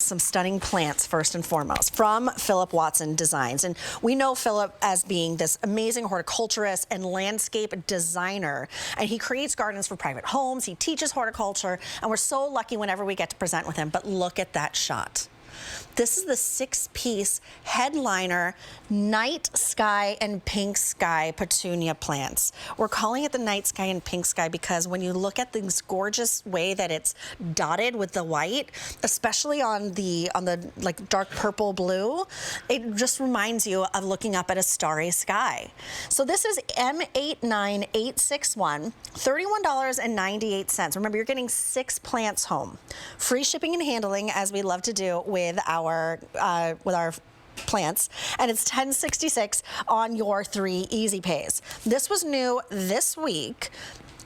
some stunning plants first and foremost from Phillip Watson Designs. And we know Phillip as being this amazing horticulturist and landscape designer. And he creates gardens for private homes. He teaches horticulture. And we're so lucky whenever we get to present with him. But look at that shot. This is the 6-piece headliner night sky and pink sky petunia plants. We're calling it the night sky and pink sky because when you look at this gorgeous way that it's dotted with the white, especially on the like dark purple blue, it just reminds you of looking up at a starry sky. So this is M89861, $31.98. Remember, you're getting 6 plants home. Free shipping and handling, as we love to do with our plants, and it's $10.66 on your 3 easy pays. This was new this week,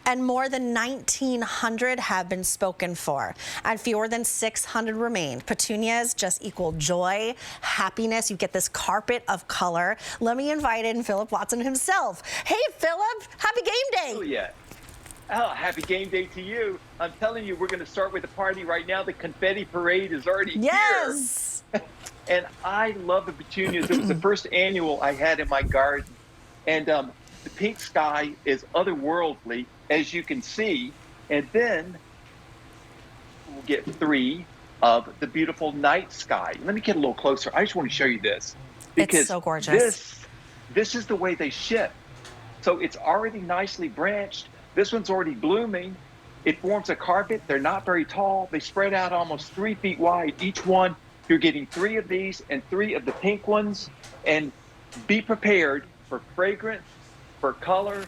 and more than 1,900 have been spoken for, and fewer than 600 remain. Petunias just equal joy, happiness. You get this carpet of color. Let me invite in Phillip Watson himself. Hey, Phillip, happy game day. Oh, yeah. Oh, happy game day to you. I'm telling you, we're going to start with the party right now. The confetti parade is already here. And I love the petunias. It was the first annual I had in my garden. And the pink sky is otherworldly, as you can see. And then we'll get 3 of the beautiful night sky. Let me get a little closer. I just want to show you this. Because it's so gorgeous. This is the way they ship. So it's already nicely branched. This one's already blooming. It forms a carpet. They're not very tall. They spread out almost 3 feet wide. Each one, you're getting 3 of these and 3 of the pink ones. And be prepared for fragrance, for color,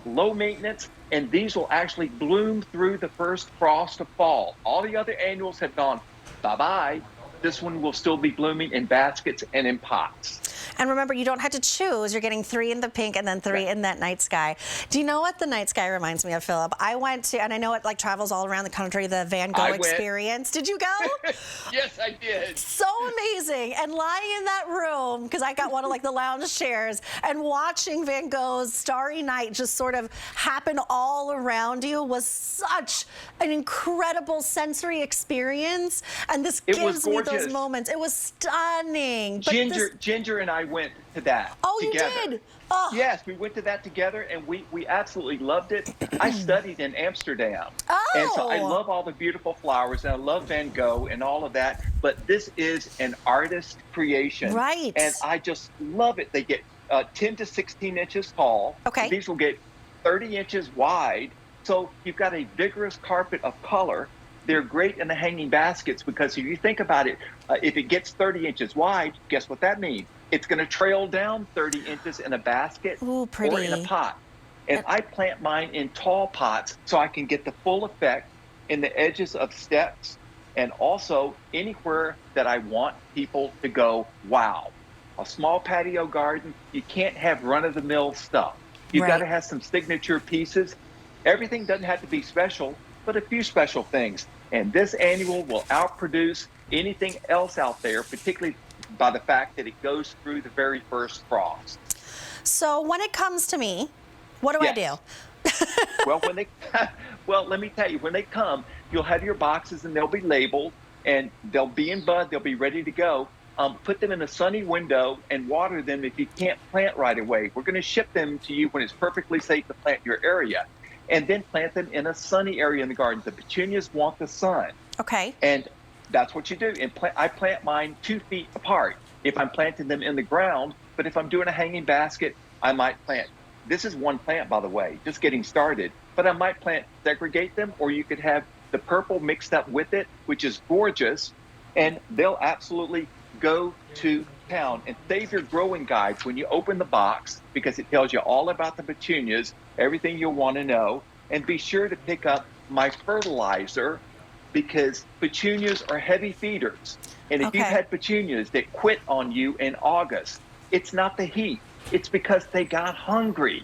low maintenance, and these will actually bloom through the first frost of fall. All the other annuals have gone bye-bye. This one will still be blooming in baskets and in pots. And remember, you don't have to choose. You're getting 3 in the pink and then 3 in that night sky. Do you know what the night sky reminds me of, Phillip? I went to, and I know it like travels all around the country, the Van Gogh experience. Did you go? Yes, I did. So amazing. And lying in that room, because I got one of like the lounge chairs, and watching Van Gogh's Starry Night just sort of happen all around you was such an incredible sensory experience. And this gives me those moments. It was stunning. But Ginger and I went to that together. You did? Oh. Yes, we went to that together, and we absolutely loved it. I studied in Amsterdam, and so I love all the beautiful flowers, and I love Van Gogh and all of that, but this is an artist creation. Right. And I just love it. They get 10 to 16 inches tall. Okay. These will get 30 inches wide, so you've got a vigorous carpet of color. They're great in the hanging baskets because if you think about it, if it gets 30 inches wide, guess what that means? It's going to trail down 30 inches in a basket or in a pot. And I plant mine in tall pots so I can get the full effect in the edges of steps and also anywhere that I want people to go, wow. A small patio garden, you can't have run-of-the-mill stuff. You've got to have some signature pieces. Everything doesn't have to be special, but a few special things. And this annual will outproduce anything else out there, particularly by the fact that it goes through the very first frost. So when it comes to me, what do I do? Well, let me tell you, when they come, you'll have your boxes and they'll be labeled and they'll be in bud, they'll be ready to go. Put them in a sunny window and water them if you can't plant right away. We're going to ship them to you when it's perfectly safe to plant in your area. And then plant them in a sunny area in the garden. The petunias want the sun. Okay. And that's what you do. And I plant mine 2 feet apart if I'm planting them in the ground. But if I'm doing a hanging basket, I might plant. This is one plant, by the way, just getting started. But I might segregate them, or you could have the purple mixed up with it, which is gorgeous. And they'll absolutely go to town. And save your growing guides when you open the box because it tells you all about the petunias, everything you'll want to know. And be sure to pick up my fertilizer because petunias are heavy feeders. And if you've had petunias that quit on you in August, it's not the heat. It's because they got hungry.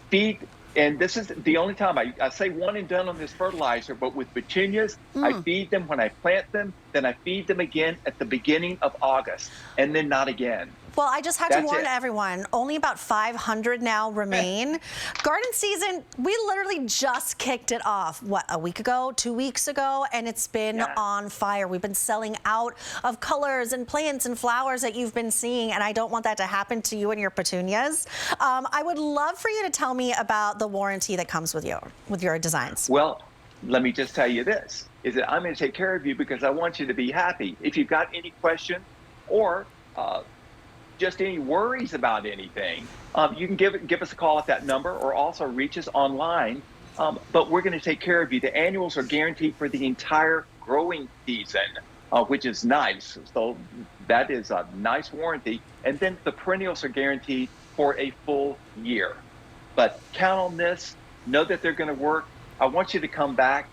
Feed, and this is the only time I say one and done on this fertilizer, but with petunias, I feed them when I plant them, then I feed them again at the beginning of August, and then not again. Well, I just had to That's warn it. everyone, only about 500 now remain. Garden season, we literally just kicked it off, what, a week ago, 2 weeks ago, and it's been on fire. We've been selling out of colors and plants and flowers that you've been seeing, and I don't want that to happen to you and your petunias. I would love for you to tell me about the warranty that comes with your designs. Well, let me just tell you this, is that I'm going to take care of you because I want you to be happy. If you've got any question or just any worries about anything, you can give us a call at that number or also reach us online. But we're going to take care of you. The annuals are guaranteed for the entire growing season, which is nice. So that is a nice warranty. And then the perennials are guaranteed for a full year. But count on this. Know that they're going to work. I want you to come back.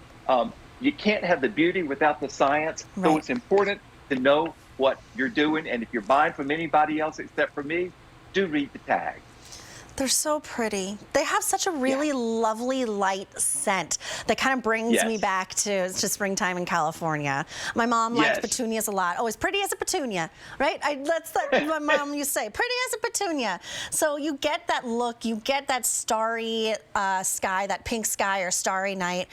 You can't have the beauty without the science. Right. So it's important to know what you're doing. And if you're buying from anybody else except for me, do read the tag. They're so pretty. They have such a really lovely light scent that kind of brings me back to springtime in California. My mom liked petunias a lot. Oh, as pretty as a petunia, right? That's what my mom used to say, pretty as a petunia. So you get that look, you get that starry sky, that pink sky or starry night.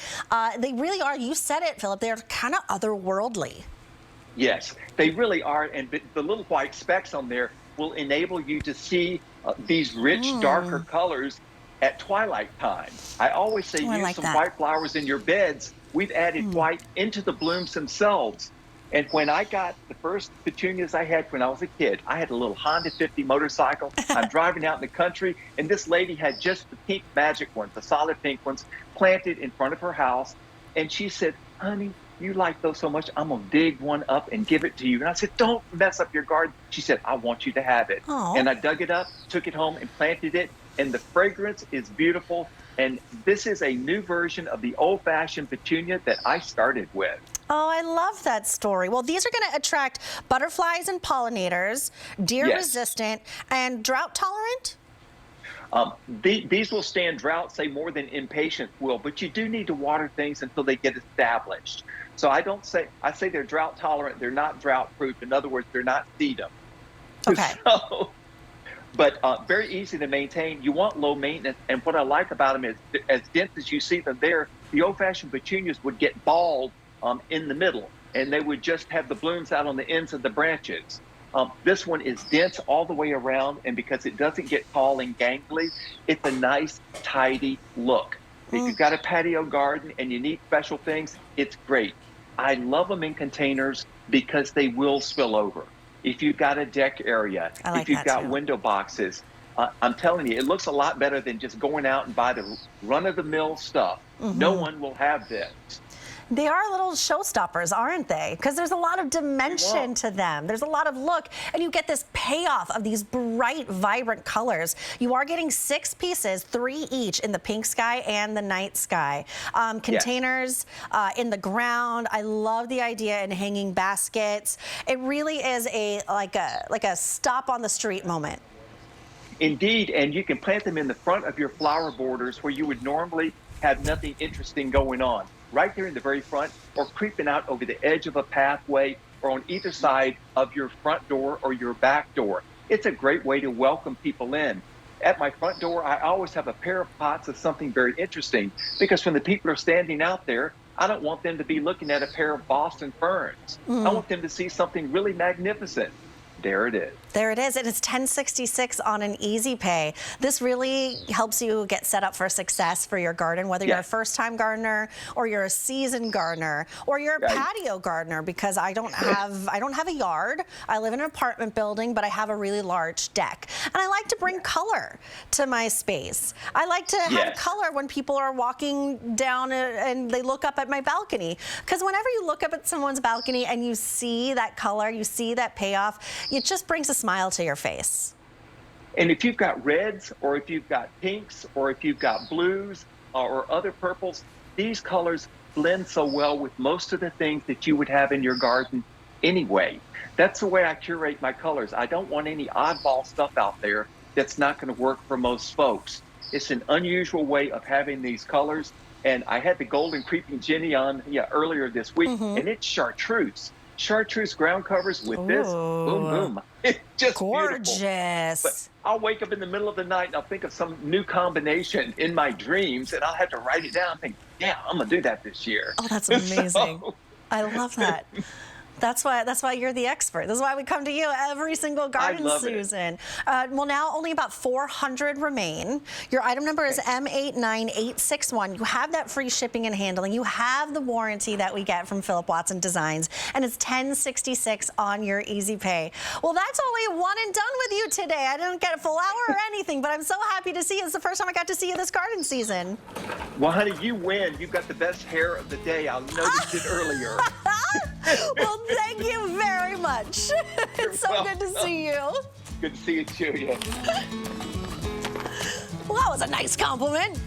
They really are, you said it, Philip, they're kind of otherworldly. Yes, they really are. And the little white specks on there will enable you to see these rich, darker colors at twilight time. I always say use some white flowers in your beds. We've added white into the blooms themselves. And when I got the first petunias I had when I was a kid, I had a little Honda 50 motorcycle. I'm driving out in the country, and this lady had just the pink magic ones, the solid pink ones, planted in front of her house. And she said, honey, you like those so much, I'm going to dig one up and give it to you. And I said, don't mess up your garden. She said, I want you to have it. Aww. And I dug it up, took it home, and planted it. And the fragrance is beautiful. And this is a new version of the old-fashioned petunia that I started with. Oh, I love that story. Well, these are going to attract butterflies and pollinators, deer-resistant, and drought-tolerant? These will stand drought, say more than impatient will, but you do need to water things until they get established. So I say they're drought tolerant, they're not drought proof. In other words, they're not sedum. Okay. So, but very easy to maintain. You want low maintenance. And what I like about them is as dense as you see them there, the old fashioned petunias would get bald in the middle, and they would just have the blooms out on the ends of the branches. This one is dense all the way around, and because it doesn't get tall and gangly, it's a nice, tidy look. If you've got a patio garden and you need special things, it's great. I love them in containers because they will spill over. If you've got a deck area, if you've got window boxes, I'm telling you, it looks a lot better than just going out and buy the run-of-the-mill stuff. No one will have this. They are little showstoppers, aren't they? Because there's a lot of dimension to them. There's a lot of look, and you get this payoff of these bright, vibrant colors. You are getting 6 pieces, 3 each in the pink sky and the night sky. Containers in the ground. I love the idea in hanging baskets. It really is like a stop on the street moment. Indeed, and you can plant them in the front of your flower borders where you would normally have nothing interesting going on. Right there in the very front, or creeping out over the edge of a pathway, or on either side of your front door or your back door. It's a great way to welcome people in. At my front door, I always have a pair of pots of something very interesting, because when the people are standing out there, I don't want them to be looking at a pair of Boston ferns. I want them to see something really magnificent. There it is. There it is, and it's $10.66 on an easy pay. This really helps you get set up for success for your garden, whether you're a first-time gardener or you're a seasoned gardener or you're a patio gardener, because I don't have a yard. I live in an apartment building, but I have a really large deck. And I like to bring color to my space. I like to have color when people are walking down and they look up at my balcony. Because whenever you look up at someone's balcony and you see that color, you see that payoff, it just brings a smile to your face. And if you've got reds, or if you've got pinks, or if you've got blues, or other purples, these colors blend so well with most of the things that you would have in your garden anyway. That's the way I curate my colors. I don't want any oddball stuff out there that's not going to work for most folks. It's an unusual way of having these colors. And I had the golden creeping Jenny on earlier this week, and it's chartreuse. chartreuse ground covers with this. Boom, boom. It's just gorgeous. Beautiful. But I'll wake up in the middle of the night and I'll think of some new combination in my dreams, and I'll have to write it down and think, yeah, I'm going to do that this year. Oh, that's amazing. I love that. That's why you're the expert. This is why we come to you every single garden season. Well, now only about 400 remain. Your item number is M89861. You have that free shipping and handling. You have the warranty that we get from Phillip Watson Designs, and it's $10.66 on your Easy Pay. Well, that's only one and done with you today. I didn't get a full hour or anything, but I'm so happy to see you. It's the first time I got to see you this garden season. Well, honey, you win. You've got the best hair of the day. I noticed it earlier. Well, thank you very much. It's so good to see you. Good to see you too, yeah. Well, that was a nice compliment.